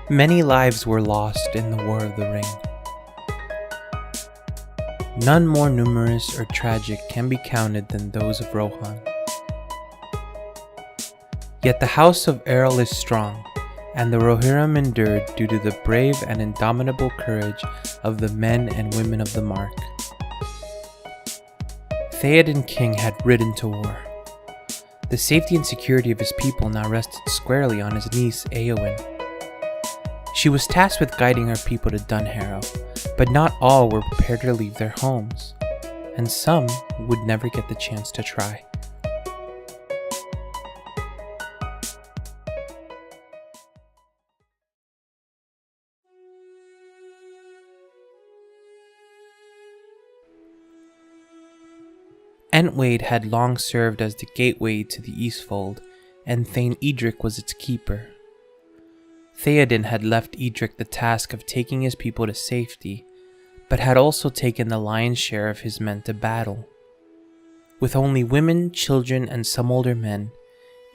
Many lives were lost in the War of the Ring. None more numerous or tragic can be counted than those of Rohan. Yet the house of Errol is strong, and the ROHIRRIM endured due to the brave and indomitable courage of the men and women of the Mark. Theoden King had ridden to war. The safety and security of his people now rested squarely on his niece Éowyn. She was tasked with guiding her people to Dunharrow, but not all were prepared to leave their homes, and some would never get the chance to try. Entwade had long served as the gateway to the Eastfold, and Thane Edric was its keeper. Theoden had left Edric the task of taking his people to safety, but had also taken the lion's share of his men to battle. With only women, children, and some older men,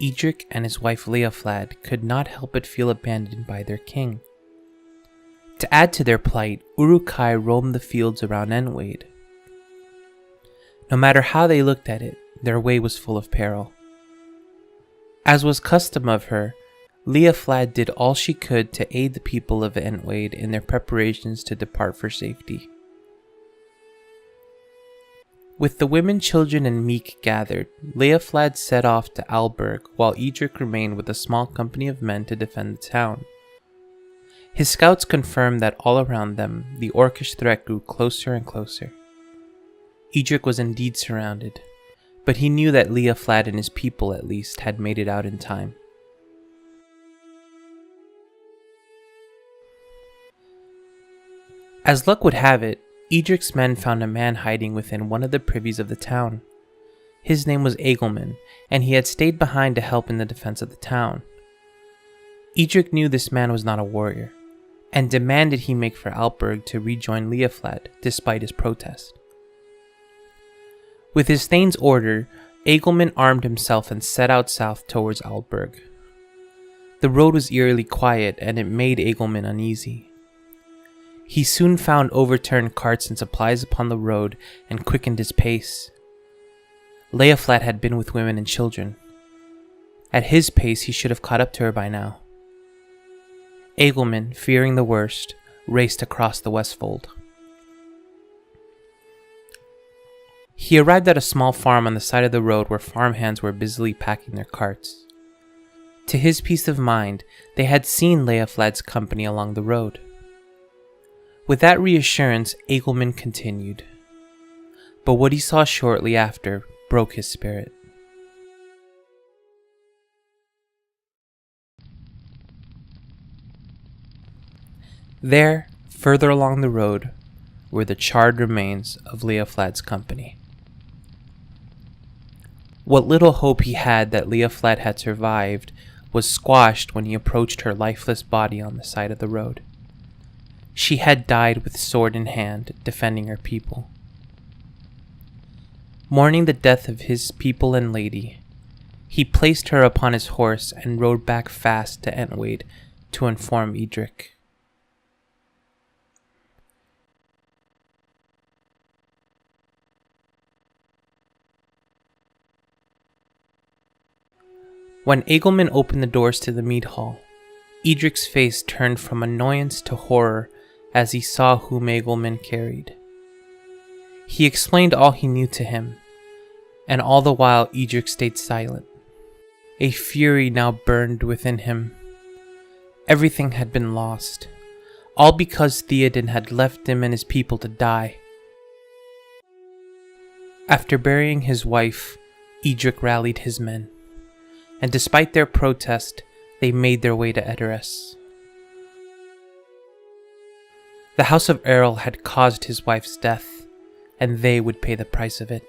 Edric and his wife Leoflad could not help but feel abandoned by their king. To add to their plight, Uruk-hai roamed the fields around Entwade. No matter how they looked at it, their way was full of peril. As was custom of her, Leoflad did all she could to aid the people of Entwade in their preparations to depart for safety. With the women, children, and meek gathered, Leoflad set off to Alberg while Edric remained with a small company of men to defend the town. His scouts confirmed that all around them, the orcish threat grew closer and closer. Edric was indeed surrounded, but he knew that Leoflad and his people at least had made it out in time. As luck would have it, Edric's men found a man hiding within one of the privies of the town. His name was Egelman, and he had stayed behind to help in the defense of the town. Edric knew this man was not a warrior, and demanded he make for Alberg to rejoin Leoflad, despite his protest. With his thane's order, Egelman armed himself and set out south towards Alberg. The road was eerily quiet, and it made Egelman uneasy. He soon found overturned carts and supplies upon the road and quickened his pace. Leoflad had been with women and children. At his pace, he should have caught up to her by now. Egelman, fearing the worst, raced across the Westfold. He arrived at a small farm on the side of the road where farmhands were busily packing their carts. To his peace of mind, they had seen Leoflad's company along the road. With that reassurance, Egelman continued. But what he saw shortly after broke his spirit. There, further along the road, were the charred remains of Leoflad's company. What little hope he had that Leoflad had survived was squashed when he approached her lifeless body on the side of the road. She had died with sword in hand, defending her people. Mourning the death of his people and lady, he placed her upon his horse and rode back fast to Entwade to inform Edric. When Egelman opened the doors to the mead hall, Edric's face turned from annoyance to horror as he saw whom Egelman carried. He explained all he knew to him, and all the while Edric stayed silent. A fury now burned within him. Everything had been lost, all because Theoden had left him and his people to die. After burying his wife, Edric rallied his men, and despite their protest, they made their way to Edoras. The House of Errol had caused his wife's death, and they would pay the price of it.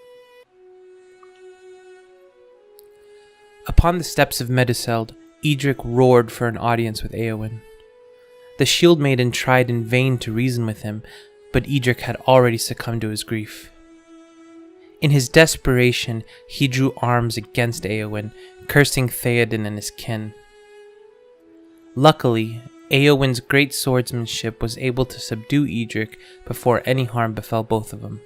Upon the steps of Meduseld, Edric roared for an audience with Éowyn. The shield maiden tried in vain to reason with him, but Edric had already succumbed to his grief. In his desperation, he drew arms against Éowyn, cursing Theoden and his kin. Luckily, Éowyn's great swordsmanship was able to subdue Edric before any harm befell both of them.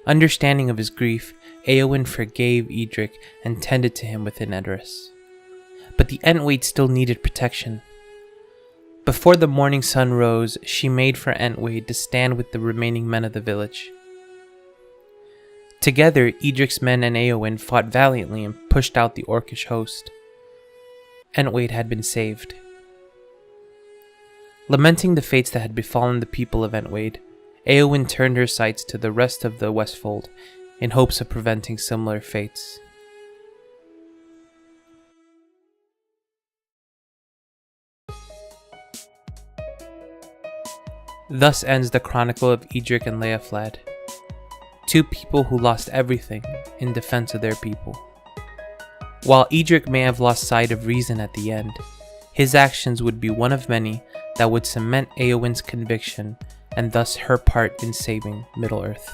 Understanding of his grief, Éowyn forgave Edric and tended to him within Edoras. But the Entwaite still needed protection. Before the morning sun rose, she made for Entwaite to stand with the remaining men of the village. Together, Edric's men and Éowyn fought valiantly and pushed out the Orcish host. Entwaite had been saved. Lamenting the fates that had befallen the people of Entwaite, Éowyn turned her sights to the rest of the Westfold in hopes of preventing similar fates. Thus ends the chronicle of Edric and Leoflad, two people who lost everything in defense of their people. While Edric may have lost sight of reason at the end, his actions would be one of many that would cement Éowyn's conviction and thus her part in saving Middle-earth.